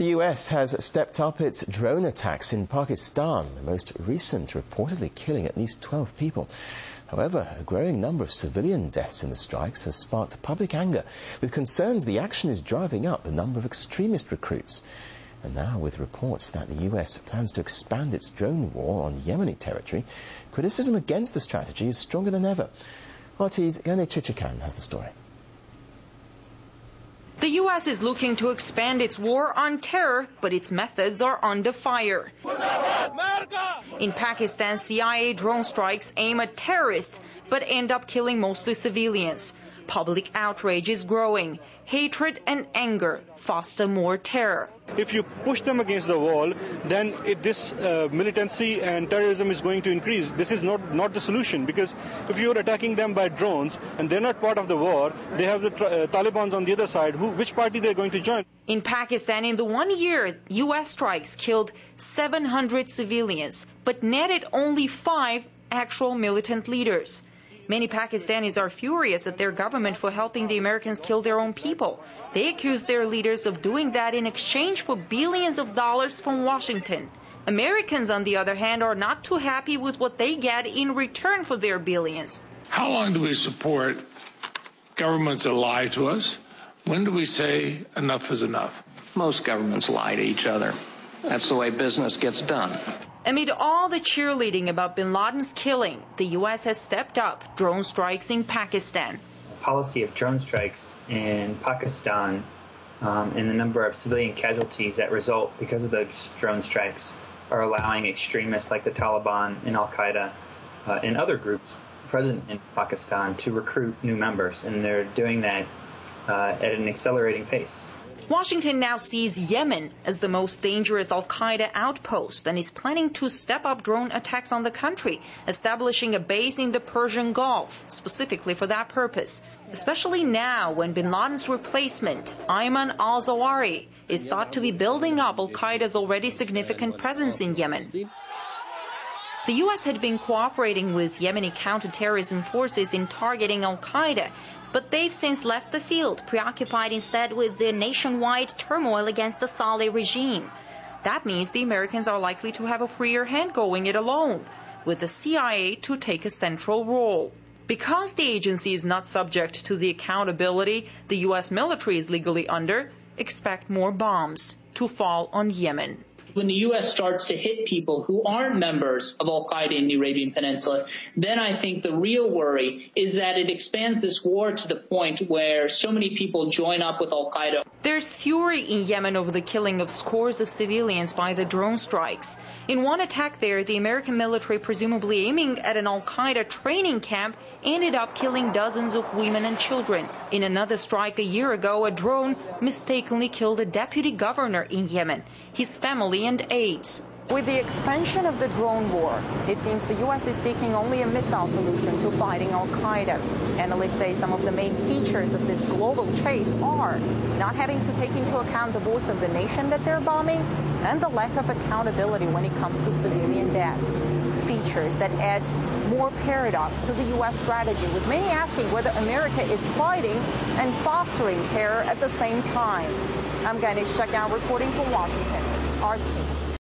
The US has stepped up its drone attacks in Pakistan, the most recent reportedly killing at least 12 people. However, a growing number of civilian deaths in the strikes has sparked public anger, with concerns the action is driving up the number of extremist recruits. And now, with reports that the US plans to expand its drone war on Yemeni territory, criticism against the strategy is stronger than ever. RT's Gane Chichikan has the story. The U.S. is looking to expand its war on terror, but its methods are under fire. In Pakistan, CIA drone strikes aim at terrorists, but end up killing mostly civilians. Public outrage is growing. Hatred and anger foster more terror. If you push them against the wall, then this militancy and terrorism is going to increase. This is not the solution, because if you're attacking them by drones and they're not part of the war, they have the Taliban on the other side. Which party they're going to join? In Pakistan, in the 1 year, U.S. strikes killed 700 civilians, but netted only 5 actual militant leaders. Many Pakistanis are furious at their government for helping the Americans kill their own people. They accuse their leaders of doing that in exchange for billions of dollars from Washington. Americans, on the other hand, are not too happy with what they get in return for their billions. How long do we support governments that lie to us? When do we say enough is enough? Most governments lie to each other. That's the way business gets done. Amid all the cheerleading about bin Laden's killing, the U.S. has stepped up drone strikes in Pakistan. The policy of drone strikes in Pakistan and the number of civilian casualties that result because of those drone strikes are allowing extremists like the Taliban and Al-Qaeda and other groups present in Pakistan to recruit new members, and they're doing that at an accelerating pace. Washington now sees Yemen as the most dangerous al-Qaeda outpost and is planning to step up drone attacks on the country, establishing a base in the Persian Gulf, specifically for that purpose, especially now when bin Laden's replacement, Ayman al-Zawahiri, is thought to be building up al-Qaeda's already significant presence in Yemen. The U.S. had been cooperating with Yemeni counterterrorism forces in targeting al-Qaeda, but they've since left the field, preoccupied instead with the nationwide turmoil against the Saleh regime. That means the Americans are likely to have a freer hand going it alone, with the CIA to take a central role. Because the agency is not subject to the accountability the U.S. military is legally under, expect more bombs to fall on Yemen. When the U.S. starts to hit people who aren't members of al-Qaeda in the Arabian Peninsula, then I think the real worry is that it expands this war to the point where so many people join up with al-Qaeda. There's fury in Yemen over the killing of scores of civilians by the drone strikes. In one attack there, the American military, presumably aiming at an al-Qaeda training camp, ended up killing dozens of women and children. In another strike a year ago, a drone mistakenly killed a deputy governor in Yemen, his family and aides. With the expansion of the drone war, it seems the U.S. is seeking only a missile solution to fighting al-Qaeda. Analysts say some of the main features of this global chase are not having to take into account the voice of the nation that they're bombing and the lack of accountability when it comes to civilian deaths. Features that add more paradox to the U.S. strategy, with many asking whether America is fighting and fostering terror at the same time. I'm Ganesh Shakhzad reporting from Washington, RT.